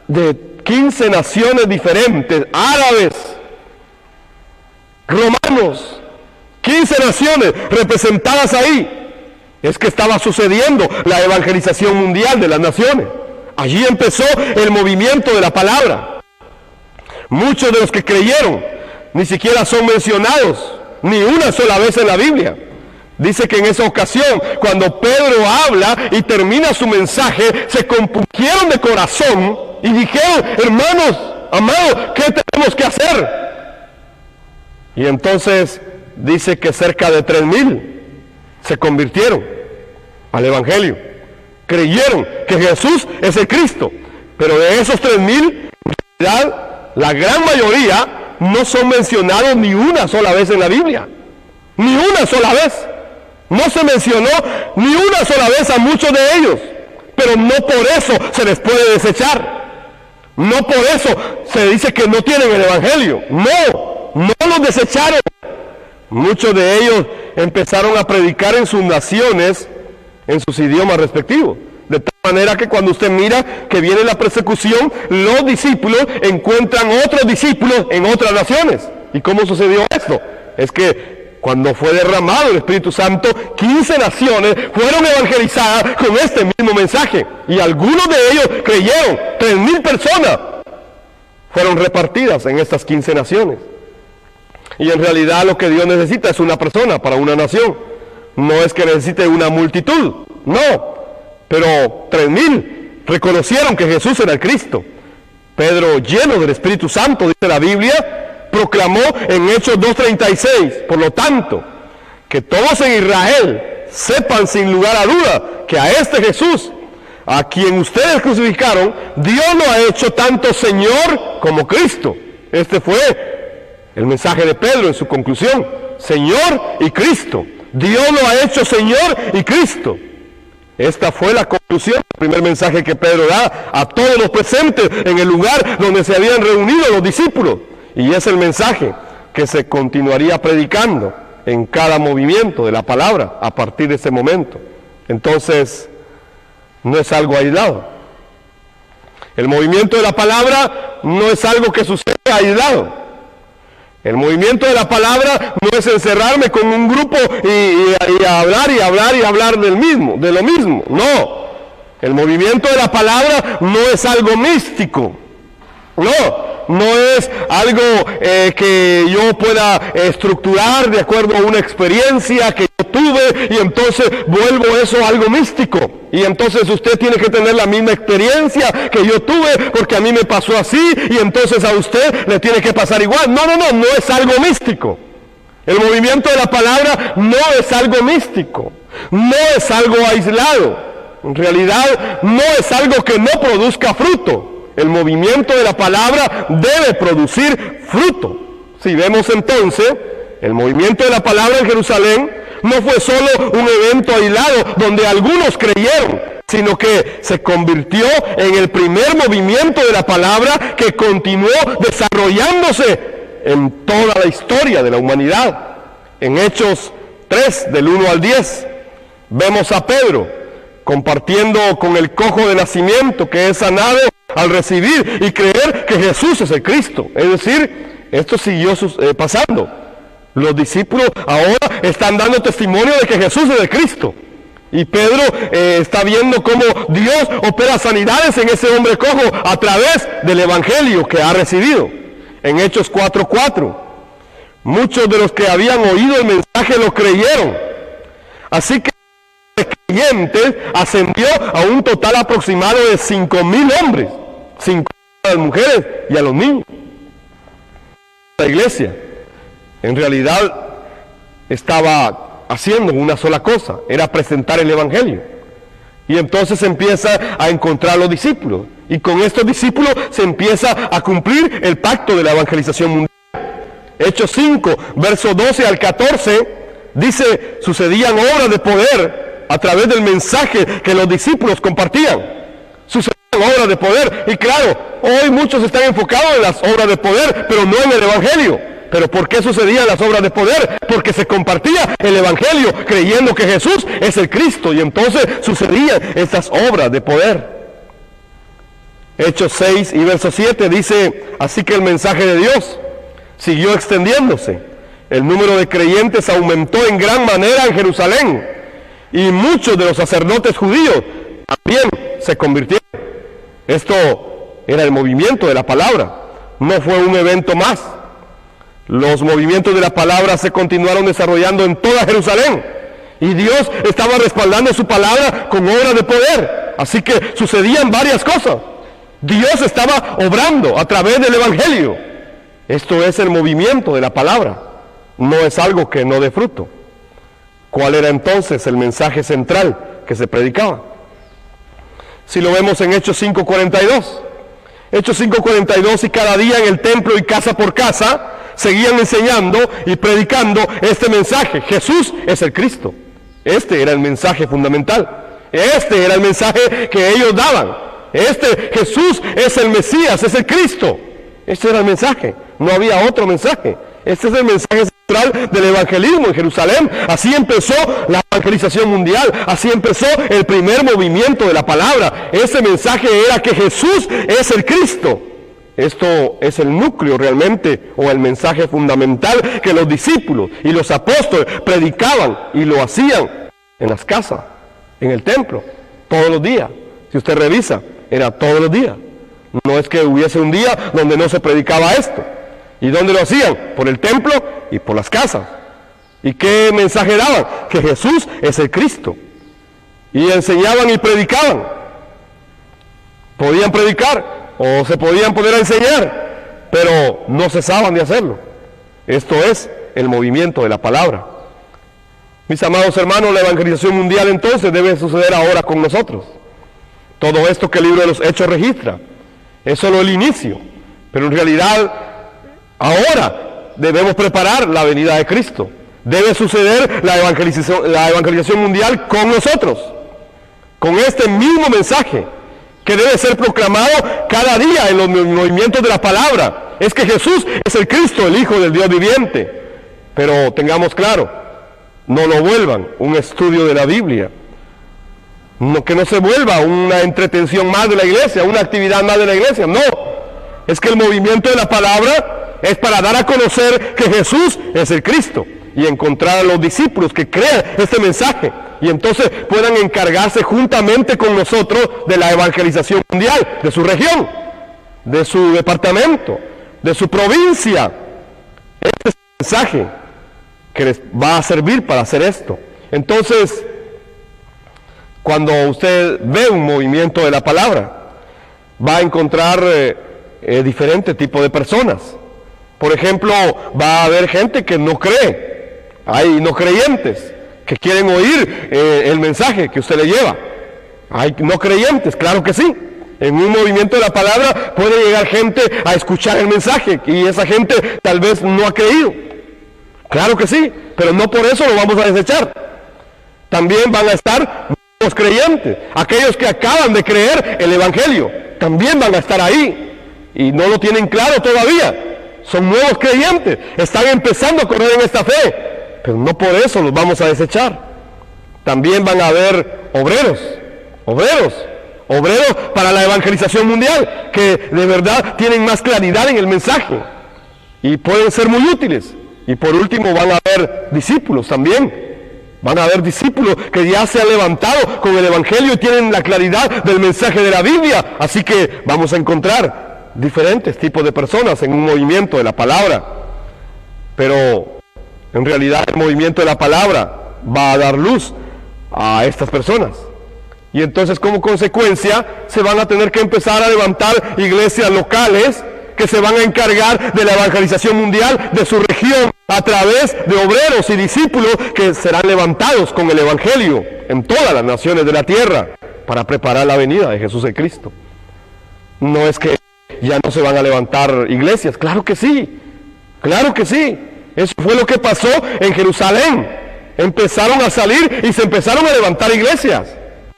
A: de 15 naciones diferentes, árabes, romanos, 15 naciones representadas ahí. Es que estaba sucediendo la evangelización mundial de las naciones. Allí empezó el movimiento de la palabra. Muchos de los que creyeron ni siquiera son mencionados ni una sola vez en la Biblia. Dice que en esa ocasión, cuando Pedro habla y termina su mensaje, se compungieron de corazón y dijeron: hermanos, amados, ¿qué tenemos que hacer? Y entonces dice que cerca de 3,000 se convirtieron al evangelio, creyeron que Jesús es el Cristo. Pero de esos 3,000, en realidad, la gran mayoría no son mencionados ni una sola vez en la Biblia. Ni una sola vez. No se mencionó ni una sola vez a muchos de ellos. Pero no por eso se les puede desechar. No por eso se dice que no tienen el evangelio. No los desecharon. Muchos de ellos empezaron a predicar en sus naciones, en sus idiomas respectivos. De tal manera que cuando usted mira que viene la persecución, los discípulos encuentran otros discípulos en otras naciones. ¿Y cómo sucedió esto? Es que cuando fue derramado el Espíritu Santo, 15 naciones fueron evangelizadas con este mismo mensaje. Y algunos de ellos creyeron. 3,000 personas fueron repartidas en estas 15 naciones. Y en realidad lo que Dios necesita es una persona para una nación. No es que necesite una multitud, no. Pero 3,000 reconocieron que Jesús era el Cristo. Pedro, lleno del Espíritu Santo, dice la Biblia, proclamó en Hechos 2:36, por lo tanto, que todos en Israel sepan sin lugar a duda que a este Jesús, a quien ustedes crucificaron, Dios lo ha hecho tanto Señor como Cristo. Este fue el mensaje de Pedro en su conclusión: Señor y Cristo. Dios lo ha hecho Señor y Cristo. Esta fue la conclusión del primer mensaje que Pedro da a todos los presentes en el lugar donde se habían reunido los discípulos. Y es el mensaje que se continuaría predicando en cada movimiento de la palabra a partir de ese momento. Entonces, no es algo aislado. El movimiento de la palabra no es algo que sucede aislado. El movimiento de la palabra no es encerrarme con un grupo y hablar de lo mismo. No. El movimiento de la palabra no es algo místico. No es algo que yo pueda estructurar de acuerdo a una experiencia que yo tuve y entonces vuelvo eso algo místico. Y entonces usted tiene que tener la misma experiencia que yo tuve porque a mí me pasó así y entonces a usted le tiene que pasar igual. No es algo místico. El movimiento de la palabra no es algo místico, no es algo aislado. En realidad no es algo que no produzca fruto. El movimiento de la palabra debe producir fruto. Si vemos entonces, el movimiento de la palabra en Jerusalén no fue solo un evento aislado donde algunos creyeron, sino que se convirtió en el primer movimiento de la palabra que continuó desarrollándose en toda la historia de la humanidad. En Hechos 3, del 1 al 10, vemos a Pedro compartiendo con el cojo de nacimiento que es sanado al recibir y creer que Jesús es el Cristo. Es decir, esto siguió pasando. Los discípulos ahora están dando testimonio de que Jesús es el Cristo. Y Pedro está viendo cómo Dios opera sanidades en ese hombre cojo a través del evangelio que ha recibido. En Hechos 4:4, muchos de los que habían oído el mensaje lo creyeron. Así que el creyente ascendió a un total aproximado de 5,000 hombres, 5,000 a las mujeres y a los niños. La iglesia en realidad estaba haciendo una sola cosa, era presentar el evangelio. Y entonces se empieza a encontrar los discípulos, y con estos discípulos se empieza a cumplir el pacto de la evangelización mundial. Hechos 5, versos 12 al 14, dice: sucedían obras de poder a través del mensaje que los discípulos compartían. Sucedían obras de poder, y claro, hoy muchos están enfocados en las obras de poder, pero no en el evangelio. ¿Pero por qué sucedían las obras de poder? Porque se compartía el evangelio creyendo que Jesús es el Cristo, y entonces sucedían estas obras de poder. Hechos 6 y verso 7 dice: así que el mensaje de Dios siguió extendiéndose. El número de creyentes aumentó en gran manera en Jerusalén, y muchos de los sacerdotes judíos también se convirtieron. Esto era el movimiento de la palabra, no fue un evento más. Los movimientos de la palabra se continuaron desarrollando en toda Jerusalén, y Dios estaba respaldando su palabra con obras de poder. Así que sucedían varias cosas. Dios estaba obrando a través del evangelio. Esto es el movimiento de la palabra, no es algo que no dé fruto. ¿Cuál era entonces el mensaje central que se predicaba? Si lo vemos en Hechos 5:42, Hechos 5:42, y cada día en el templo y casa por casa seguían enseñando y predicando este mensaje: Jesús es el Cristo. Este era el mensaje fundamental, este era el mensaje que ellos daban. Jesús es el Mesías, es el Cristo. Este era el mensaje, no había otro mensaje. Este es el mensaje central del evangelismo en Jerusalén. Así empezó la evangelización mundial, así empezó el primer movimiento de la palabra. Ese mensaje era que Jesús es el Cristo. Esto es el núcleo realmente, o el mensaje fundamental que los discípulos y los apóstoles predicaban, y lo hacían en las casas, en el templo, todos los días. Si usted revisa, era todos los días. No es que hubiese un día donde no se predicaba esto. ¿Y dónde lo hacían? Por el templo y por las casas. ¿Y qué mensaje daban? Que Jesús es el Cristo. Y enseñaban y predicaban. Podían predicar o se podían poner a enseñar, pero no cesaban de hacerlo. Esto es el movimiento de la palabra. Mis amados hermanos, la evangelización mundial entonces debe suceder ahora con nosotros. Todo esto que el libro de los Hechos registra es solo el inicio, pero en realidad ahora debemos preparar la venida de Cristo. Debe suceder la evangelización mundial con nosotros, con este mismo mensaje que debe ser proclamado cada día en los movimientos de la palabra. Es que Jesús es el Cristo, el Hijo del Dios viviente. Pero tengamos claro, no lo vuelvan un estudio de la Biblia, que no se vuelva una entretención más de la iglesia, una actividad más de la iglesia. No, es que el movimiento de la palabra es para dar a conocer que Jesús es el Cristo, y encontrar a los discípulos que crean este mensaje, y entonces puedan encargarse juntamente con nosotros de la evangelización mundial, de su región, de su departamento, de su provincia. Este es el mensaje que les va a servir para hacer esto. Entonces, cuando usted ve un movimiento de la palabra, va a encontrar diferentes tipos de personas. Por ejemplo, va a haber gente que no cree Hay no creyentes que quieren oír el mensaje que usted le lleva. Hay no creyentes, claro que sí. En un movimiento de la palabra puede llegar gente a escuchar el mensaje y esa gente tal vez no ha creído. Claro que sí, pero no por eso lo vamos a desechar. También van a estar los creyentes, aquellos que acaban de creer el Evangelio, también van a estar ahí y no lo tienen claro todavía. Son nuevos creyentes, están empezando a correr en esta fe, pero no por eso los vamos a desechar. También van a haber obreros para la evangelización mundial, que de verdad tienen más claridad en el mensaje y pueden ser muy útiles. Y por último van a haber discípulos también. Van a haber discípulos que ya se han levantado con el Evangelio y tienen la claridad del mensaje de la Biblia. Así que vamos a encontrar diferentes tipos de personas en un movimiento de la palabra. Pero en realidad el movimiento de la palabra va a dar luz a estas personas. Y entonces como consecuencia se van a tener que empezar a levantar iglesias locales que se van a encargar de la evangelización mundial de su región a través de obreros y discípulos que serán levantados con el Evangelio en todas las naciones de la tierra para preparar la venida de Jesús el Cristo. No es que ya no se van a levantar iglesias, claro que sí, eso fue lo que pasó en Jerusalén. Empezaron a salir y se empezaron a levantar iglesias.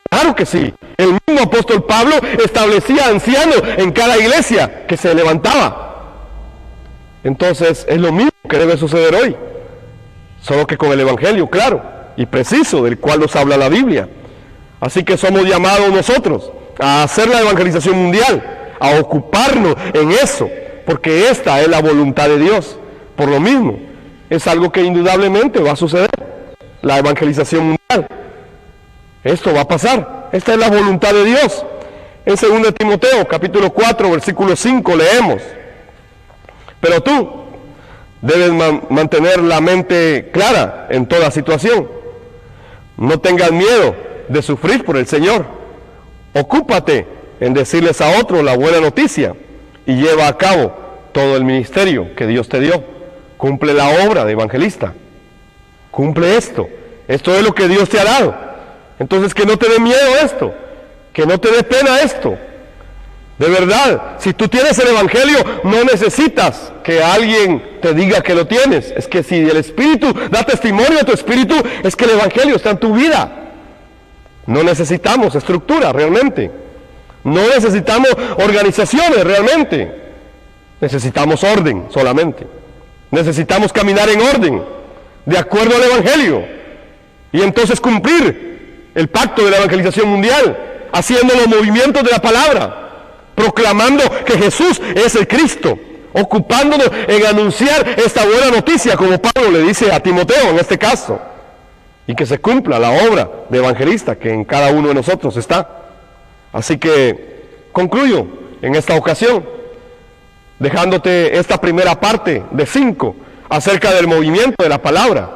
A: Claro que sí. El mismo apóstol Pablo establecía ancianos en cada iglesia que se levantaba. Entonces es lo mismo que debe suceder hoy, solo que con el Evangelio claro y preciso del cual nos habla la Biblia. Así que somos llamados nosotros a hacer la evangelización mundial, a ocuparnos en eso, porque esta es la voluntad de Dios. Por lo mismo, es algo que indudablemente va a suceder, la evangelización mundial. Esto va a pasar, esta es la voluntad de Dios. En 2 Timoteo, capítulo 4, versículo 5, leemos: pero tú debes mantener la mente clara en toda situación. No tengas miedo de sufrir por el Señor. Ocúpate en decirles a otros la buena noticia y lleva a cabo todo el ministerio que Dios te dio. Cumple la obra de evangelista. Cumple esto. Esto es lo que Dios te ha dado. Entonces que no te dé miedo esto, que no te dé pena esto. De verdad, si tú tienes el Evangelio, no necesitas que alguien te diga que lo tienes. Es que si el Espíritu da testimonio a tu Espíritu, es que el Evangelio está en tu vida. No necesitamos estructura realmente. No necesitamos organizaciones realmente. Necesitamos orden solamente. Necesitamos caminar en orden, de acuerdo al Evangelio. Y entonces cumplir el pacto de la evangelización mundial, haciendo los movimientos de la palabra, proclamando que Jesús es el Cristo, ocupándonos en anunciar esta buena noticia, como Pablo le dice a Timoteo en este caso, y que se cumpla la obra de evangelista que en cada uno de nosotros está. Así que concluyo en esta ocasión, dejándote esta primera parte de 5 acerca del movimiento de la palabra.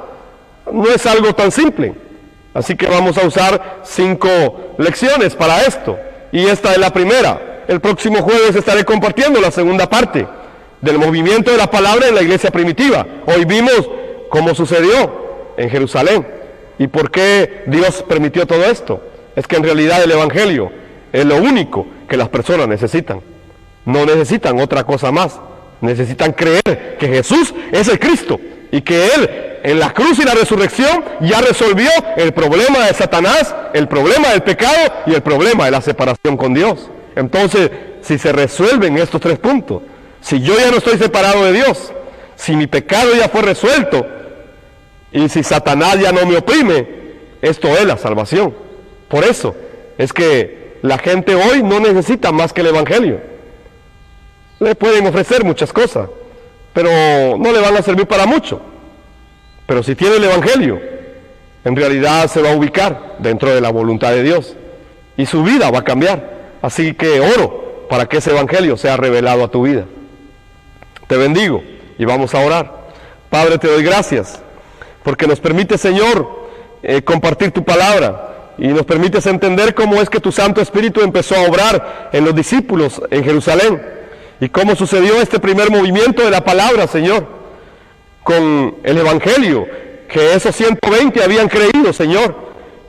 A: No es algo tan simple. Así que vamos a usar 5 lecciones para esto. Y esta es la primera. El próximo jueves estaré compartiendo la segunda parte del movimiento de la palabra en la iglesia primitiva. Hoy vimos cómo sucedió en Jerusalén y por qué Dios permitió todo esto. Es que en realidad el Evangelio es lo único que las personas necesitan. No necesitan otra cosa más. Necesitan creer que Jesús es el Cristo y que Él en la cruz y la resurrección ya resolvió el problema de Satanás, el problema del pecado y el problema de la separación con Dios. Entonces, si se resuelven estos 3 puntos, si yo ya no estoy separado de Dios, si mi pecado ya fue resuelto y si Satanás ya no me oprime, esto es la salvación. Por eso es que la gente hoy no necesita más que el Evangelio. Le pueden ofrecer muchas cosas, pero no le van a servir para mucho. Pero si tiene el Evangelio, en realidad se va a ubicar dentro de la voluntad de Dios y su vida va a cambiar. Así que oro para que ese Evangelio sea revelado a tu vida. Te bendigo y vamos a orar. Padre, te doy gracias porque nos permite, Señor, compartir tu palabra y nos permites entender cómo es que tu Santo Espíritu empezó a obrar en los discípulos en Jerusalén y cómo sucedió este primer movimiento de la palabra, Señor, con el Evangelio que esos 120 habían creído, Señor,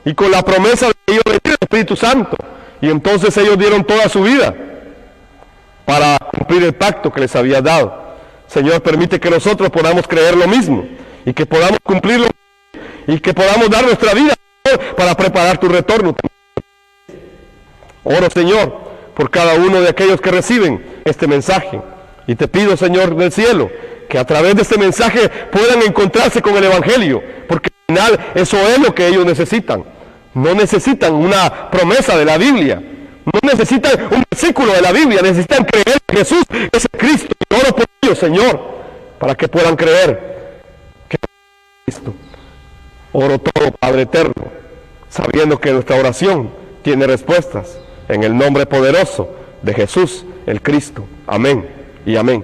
A: y con la promesa de que iba a venir el Espíritu Santo. Y entonces ellos dieron toda su vida para cumplir el pacto que les había dado. Señor, permite que nosotros podamos creer lo mismo y que podamos cumplirlo y que podamos dar nuestra vida, Señor, para preparar tu retorno. Oro, Señor, por cada uno de aquellos que reciben este mensaje. Y te pido, Señor del cielo, que a través de este mensaje puedan encontrarse con el Evangelio, porque al final eso es lo que ellos necesitan. No necesitan una promesa de la Biblia, no necesitan un versículo de la Biblia, necesitan creer que Jesús es el Cristo. Y oro por ellos, Señor, para que puedan creer que es Cristo. Oro todo, Padre eterno, sabiendo que nuestra oración tiene respuestas, en el nombre poderoso de Jesús, el Cristo. Amén y amén.